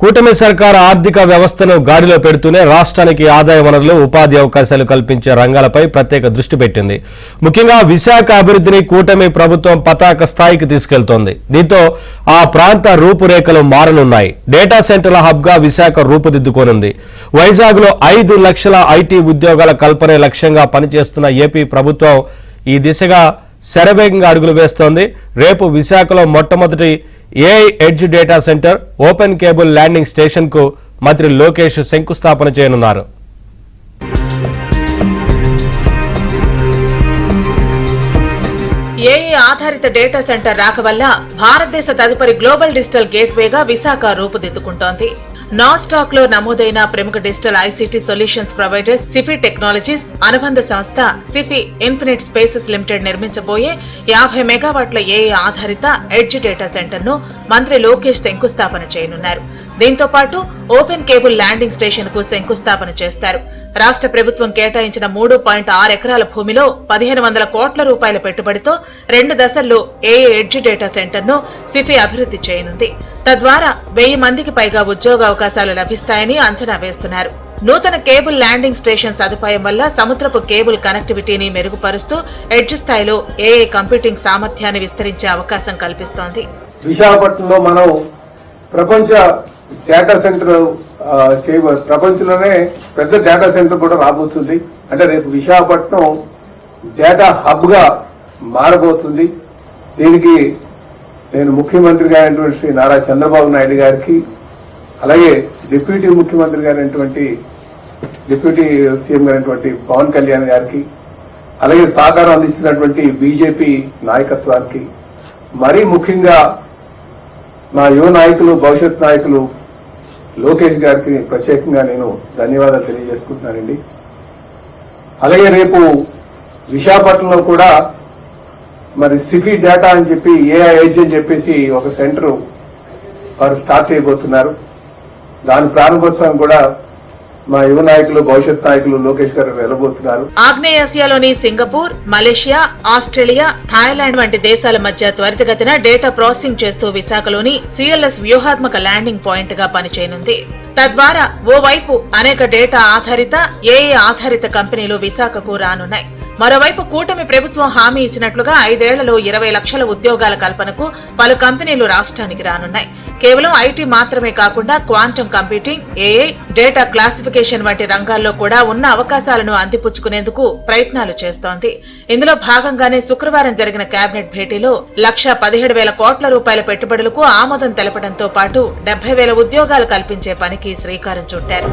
కూటమి సర్కార్ ఆర్థిక వ్యవస్థను గాడిలో పెడుతూనే రాష్ట్రానికి ఆదాయ వనరులు ఉపాధి అవకాశాలు కల్పించే రంగాలపై ప్రత్యేక దృష్టి పెట్టింది. ముఖ్యంగా విశాఖ అభివృద్ధిని కూటమి ప్రభుత్వం పతాక స్థాయికి తీసుకెళ్తోంది. దీంతో ఆ ప్రాంత రూపురేఖలు మారనున్నాయి. డేటా సెంటర్ల హబ్గా విశాఖ రూపుదిద్దుకోనుంది. వైజాగ్లో 5 లక్షల ఐటీ ఉద్యోగాల కల్పనే లక్ష్యంగా పనిచేస్తున్న ఏపీ ప్రభుత్వం ఈ దిశగా శరవేగంగా అడుగులు వేస్తోంది. రేపు విశాఖలో మొట్టమొదటి AI edge data centre, open cable landing station కు మంత్రి లోకేష్ శంకుస్థాపన చేయనున్నారు. ఏఐ ఆధారిత డేటా సెంటర్ రాక వల్ల భారతదేశ తదుపరి గ్లోబల్ డిజిటల్ గేట్వేగా విశాఖ రూపుదిద్దుకుంటోంది. నాస్టాక్ లో నమోదైన ప్రముఖ digital ICT solutions providers Sify technologies అనుబంధ సంస్థ సిఫీ ఇన్ఫినిట్ స్పేసెస్ లిమిటెడ్ నిర్మించబోయే 50 మెగావాట్ల ఏఐ ఆధారిత ఎడ్జ్ డేటా సెంటర్ ను మంత్రి లోకేష్ శంకుస్థాపన చేయనున్నారు. దీంతో పాటు ఓపెన్ కేబుల్ ల్యాండింగ్ స్టేషన్ కు శంకుస్థాపన చేస్తారు. రాష్ట్ర ప్రభుత్వం కేటాయించిన 3.6 ఎకరాల భూమిలో 1500 కోట్ల రూపాయల పెట్టుబడితో 2 దశల్లో ఏఐ ఎడ్జ్ డేటా సెంటర్ ను సిఫీ అభివృద్ధి చేయనుంది. తద్వారా 1000 మందికి పైగా ఉద్యోగ అవకాశాలు లభిస్తాయని అంచనా వేస్తున్నారు. నూతన కేబుల్ ల్యాండింగ్ స్టేషన్ సదుపాయం వల్ల సముద్రపు కేబుల్ కనెక్టివిటీని మెరుగుపరుస్తూ ఎడ్జ్ స్థాయిలో ఏఐ కంప్యూటింగ్ సామర్థ్యాన్ని విస్తరించే అవకాశం కల్పిస్తోంది. విశాఖపట్నంలో మనం ప్రపంచ డేటా సెంటర్ ప్రపంచంలోనే పెద్ద డేటా సెంటర్ కూడా రాబోతుంది. అంటే రేపు విశాఖపట్నం డేటా హబ్ గా మారబోతుంది. దీనికి నేను ముఖ్యమంత్రి గారైనటువంటి శ్రీ నారా చంద్రబాబు నాయుడు గారికి, అలాగే డిప్యూటీ ముఖ్యమంత్రి గారైనటువంటి డిప్యూటీ సీఎం గారైనటువంటి పవన్ కళ్యాణ్ గారికి, అలాగే సహకారం అందిస్తున్నటువంటి బీజేపీ నాయకత్వానికి, మరీ ముఖ్యంగా మా యువ నాయకులు, భవిష్యత్ నాయకులు లోకేష్ గారికి ప్రత్యేకంగా నేను ధన్యవాదాలు తెలియజేసుకుంటున్నానండి. అలాగే రేపు విశాఖపట్నంలో కూడా మరి సిఫీ డేటా అని చెప్పి ఏఐ ఎడ్జ్ అని చెప్పేసి ఒక సెంటర్ వారు స్టార్ట్ చేయబోతున్నారు. దాని ప్రారంభోత్సవం కూడా మా యువ నాయకులు, భవిష్యత్ నాయకులు లోకేష్ గారు వెళ్లబోతున్నారు. ఆగ్నేయాసియాలోని సింగపూర్, మలేషియా, ఆస్ట్రేలియా, థాయిలాండ్ వంటి దేశాల మధ్య త్వరితగతిన డేటా ప్రాసెసింగ్ చేస్తూ విశాఖలోని సిఎల్ఎస్ వ్యూహాత్మక ల్యాండింగ్ పాయింట్ గా పనిచేయనుంది. తద్వారా ఓవైపు అనేక డేటా ఆధారిత, ఏఐ ఆధారిత కంపెనీలు విశాఖకు రానున్నాయి. మరోవైపు కూటమి ప్రభుత్వం హామీ ఇచ్చినట్లుగా 5 ఏళ్లలో 20 లక్షల ఉద్యోగాల కల్పనకు పలు కంపెనీలు రాష్ట్రానికి రానున్నాయి. కేవలం ఐటీ మాత్రమే కాకుండా quantum computing, AI, data classification వంటి రంగాల్లో కూడా ఉన్న అవకాశాలను అందిపుచ్చుకునేందుకు ప్రయత్నాలు చేస్తోంది. ఇందులో భాగంగానే శుక్రవారం జరిగిన కేబినెట్ భేటీలో 1,17,000 కోట్ల రూపాయల పెట్టుబడులకు ఆమోదం తెలపడంతో పాటు 70,000 ఉద్యోగాలు కల్పించే పనికి శ్రీకారం చుట్టారు.